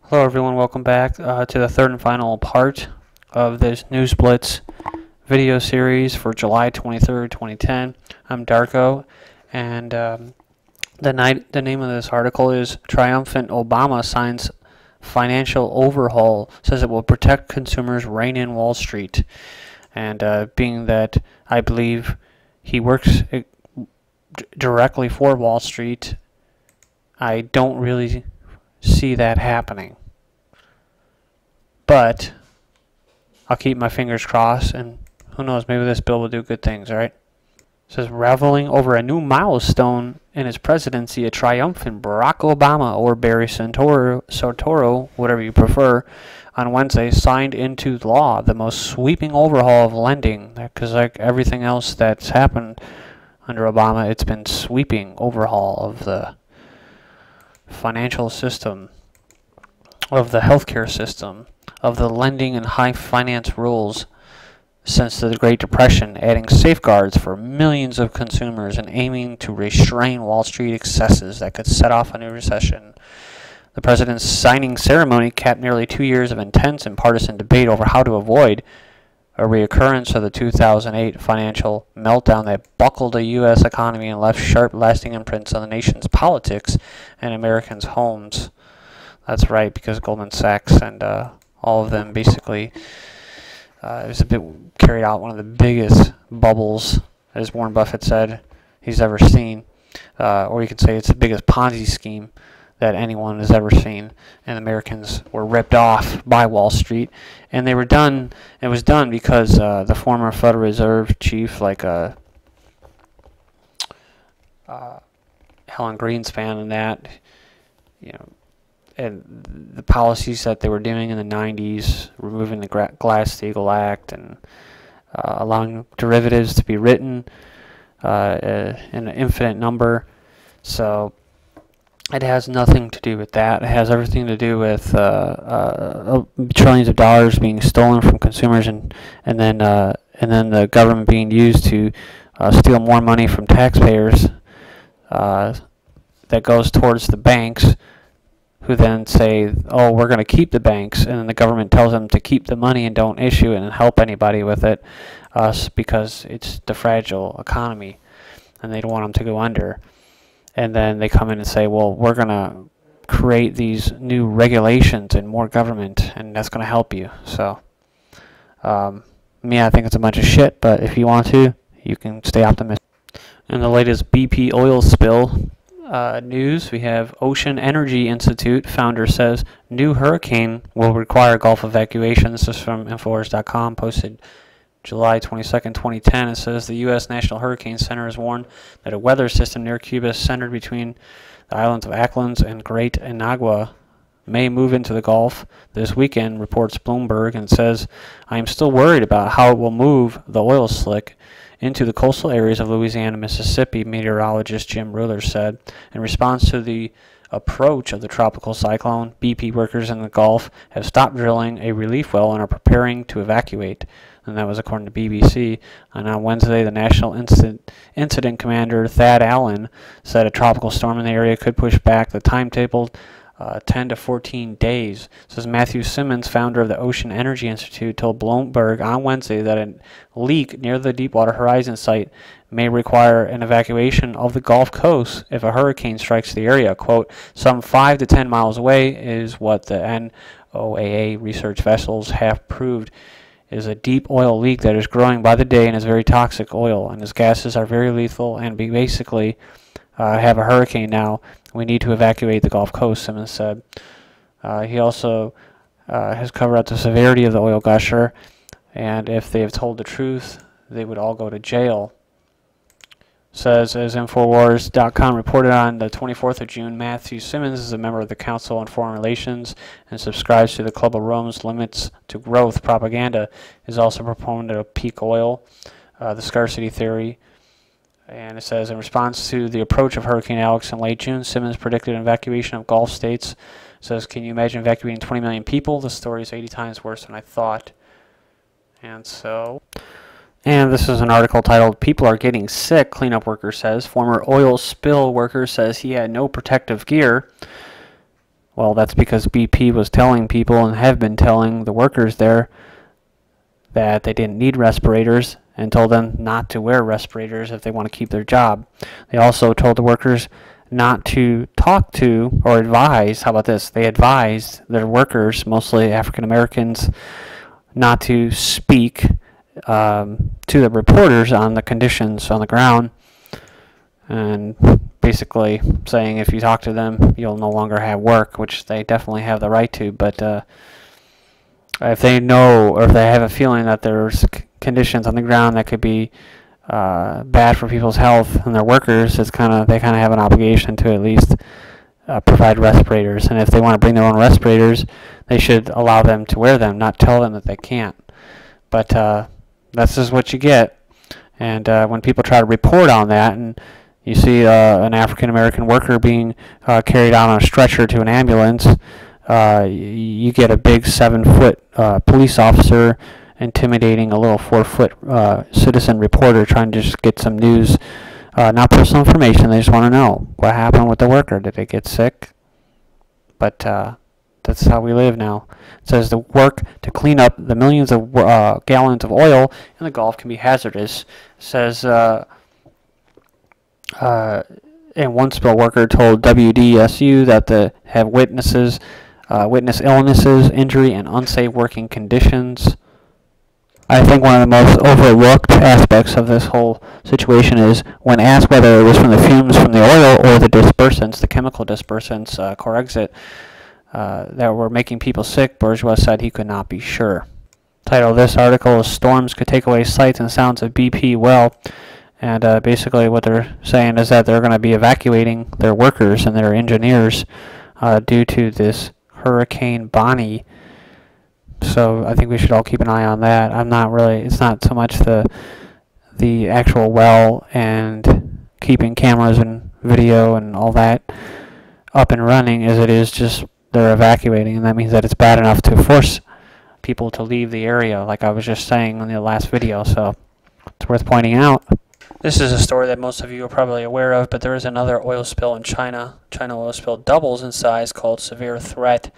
Hello everyone, welcome back to the third and final part of this News Blitz video series for July 23rd, 2010. I'm Darko, and the name of this article is Triumphant Obama Signs Financial Overhaul, says it will protect consumers, rein in Wall Street. And being that I believe he works directly for Wall Street, I don't really see that happening. But I'll keep my fingers crossed, and who knows, maybe this bill will do good things, alright? It says, reveling over a new milestone in his presidency, a triumphant Barack Obama or Barry Soetoro, whatever you prefer, on Wednesday signed into law the most sweeping overhaul of lending, because like everything else that's happened under Obama, it's been sweeping overhaul of the financial system, of the healthcare system, of the lending and high finance rules since the Great Depression, adding safeguards for millions of consumers and aiming to restrain Wall Street excesses that could set off a new recession. The president's signing ceremony capped nearly 2 years of intense and partisan debate over how to avoid a reoccurrence of the 2008 financial meltdown that buckled the U.S. economy and left sharp, lasting imprints on the nation's politics and Americans' homes. That's right, because Goldman Sachs and all of them basically it was a bit carried out one of the biggest bubbles, as Warren Buffett said, he's ever seen. Or you could say it's the biggest Ponzi scheme that anyone has ever seen, and Americans were ripped off by Wall Street, and they were done. It was done because the former Federal Reserve chief, like Helen Greenspan, and that, you know, and the policies that they were doing in the 90s, removing the Glass-Steagall Act and allowing derivatives to be written in an infinite number. So it has nothing to do with that. It has everything to do with trillions of dollars being stolen from consumers, and then the government being used to steal more money from taxpayers that goes towards the banks, who then say, oh, we're going to keep the banks, and then the government tells them to keep the money and don't issue it and help anybody with it because it's the fragile economy, and they don't want them to go under. And then they come in and say, well, we're going to create these new regulations and more government, and that's going to help you. So, I think it's a bunch of shit, but if you want to, you can stay optimistic. In the latest BP oil spill news, we have Ocean Energy Institute founder says new hurricane will require Gulf evacuation. This is from Infowars.com, posted July 22nd, 2010. It says the U.S. National Hurricane Center has warned that a weather system near Cuba centered between the islands of Acklins and Great Anagua may move into the Gulf this weekend, reports Bloomberg, and says, I am still worried about how it will move the oil slick into the coastal areas of Louisiana and Mississippi, meteorologist Jim Ruller said. In response to the approach of the tropical cyclone, BP workers in the Gulf have stopped drilling a relief well and are preparing to evacuate. And that was according to BBC. And on Wednesday, the National Incident Commander Thad Allen said a tropical storm in the area could push back the timetable 10 to 14 days. Says Matthew Simmons, founder of the Ocean Energy Institute, told Bloomberg on Wednesday that a leak near the Deepwater Horizon site may require an evacuation of the Gulf Coast if a hurricane strikes the area. Quote, some 5 to 10 miles away is what the NOAA research vessels have proved is a deep oil leak that is growing by the day and is very toxic oil, and its gases are very lethal, and we basically have a hurricane now. We need to evacuate the Gulf Coast, Simmons said. He also has covered up the severity of the oil gusher, and if they have told the truth, they would all go to jail. Says, as Infowars.com reported on the 24th of June, Matthew Simmons is a member of the Council on Foreign Relations and subscribes to the Club of Rome's Limits to Growth propaganda, is also a proponent of peak oil, the scarcity theory. And it says, in response to the approach of Hurricane Alex in late June, Simmons predicted an evacuation of Gulf states. It says, can you imagine evacuating 20 million people? The story is 80 times worse than I thought. And this is an article titled, People Are Getting Sick, Cleanup Worker Says. Former oil spill worker says he had no protective gear. Well, that's because BP was telling people and have been telling the workers there that they didn't need respirators and told them not to wear respirators if they want to keep their job. They also told the workers not to talk to or advise. How about this? They advised their workers, mostly African Americans, not to speak to the reporters on the conditions on the ground, and basically saying if you talk to them, you'll no longer have work, which they definitely have the right to. But if they know or if they have a feeling that there's conditions on the ground that could be bad for people's health and their workers, they kind of have an obligation to at least provide respirators. And if they want to bring their own respirators, they should allow them to wear them, not tell them that they can't. But that's just what you get. And when people try to report on that, and you see an African American worker being carried out on a stretcher to an ambulance, you get a big 7-foot police officer intimidating a little 4-foot citizen reporter trying to just get some news, not personal information. They just want to know what happened with the worker. Did they get sick? But that's how we live now. It says the work to clean up the millions of gallons of oil in the Gulf can be hazardous. It says and one spill worker told WDSU that they have witnessed illnesses, injury, and unsafe working conditions. I think one of the most overlooked aspects of this whole situation is when asked whether it was from the fumes from the oil or the dispersants, the chemical dispersants, Corexit, that were making people sick, Bourgeois said he could not be sure. Title of this article is Storms Could Take Away Sights and Sounds of BP Well. And basically what they're saying is that they're going to be evacuating their workers and their engineers due to this Hurricane Bonnie. So I think we should all keep an eye on that. It's not so much the actual well and keeping cameras and video and all that up and running as it is just they're evacuating, and that means that it's bad enough to force people to leave the area, like I was just saying in the last video, so it's worth pointing out. This is a story that most of you are probably aware of, but there is another oil spill in China. China oil spill doubles in size, called Severe Threat.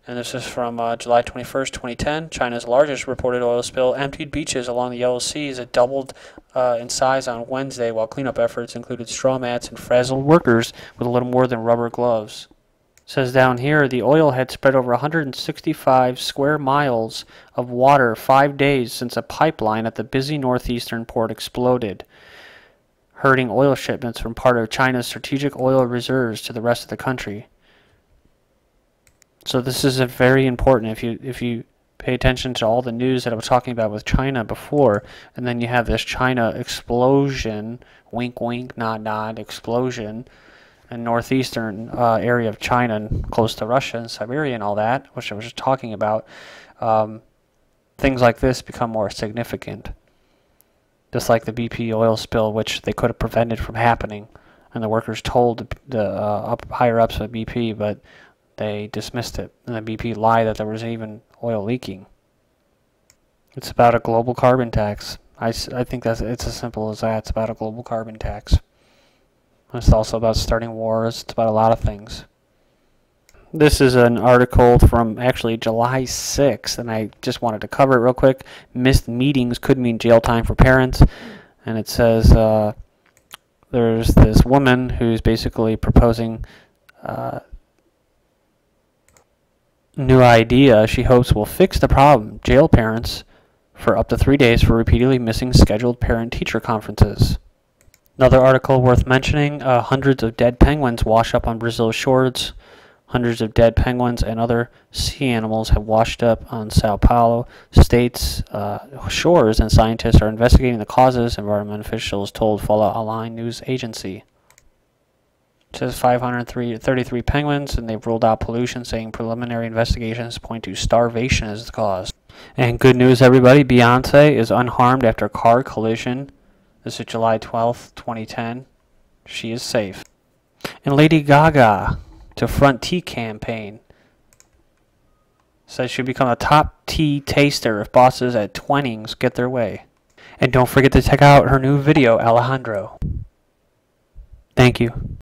And this is from July 21st, 2010. China's largest reported oil spill emptied beaches along the Yellow Sea as it doubled in size on Wednesday, while cleanup efforts included straw mats and frazzled workers with a little more than rubber gloves. It says down here, the oil had spread over 165 square miles of water 5 days since a pipeline at the busy northeastern port exploded, hurting oil shipments from part of China's strategic oil reserves to the rest of the country. So this is very important. If you pay attention to all the news that I was talking about with China before, and then you have this China explosion, wink wink, nod nod, explosion in northeastern area of China and close to Russia and Siberia and all that, which I was just talking about, things like this become more significant. Just like the BP oil spill, which they could have prevented from happening, and the workers told the higher-ups of BP, but they dismissed it, and the BP lied that there was even oil leaking. It's about a global carbon tax. I think it's as simple as that. It's about a global carbon tax. It's also about starting wars. It's about a lot of things. This is an article from actually July 6th, and I just wanted to cover it real quick. Missed meetings could mean jail time for parents. And it says there's this woman who's basically proposing new idea she hopes will fix the problem. Jail parents for up to 3 days for repeatedly missing scheduled parent-teacher conferences. Another article worth mentioning, hundreds of dead penguins wash up on Brazil's shores. Hundreds of dead penguins and other sea animals have washed up on Sao Paulo state's shores, and scientists are investigating the causes, environmental officials told Fallout Online news agency. It says 533 penguins, and they've ruled out pollution, saying preliminary investigations point to starvation as the cause. And good news, everybody, Beyonce is unharmed after a car collision. This is July 12th, 2010. She is safe. And Lady Gaga to front tea campaign. Says she'll become a top tea taster if bosses at Twinings get their way. And don't forget to check out her new video, Alejandro. Thank you.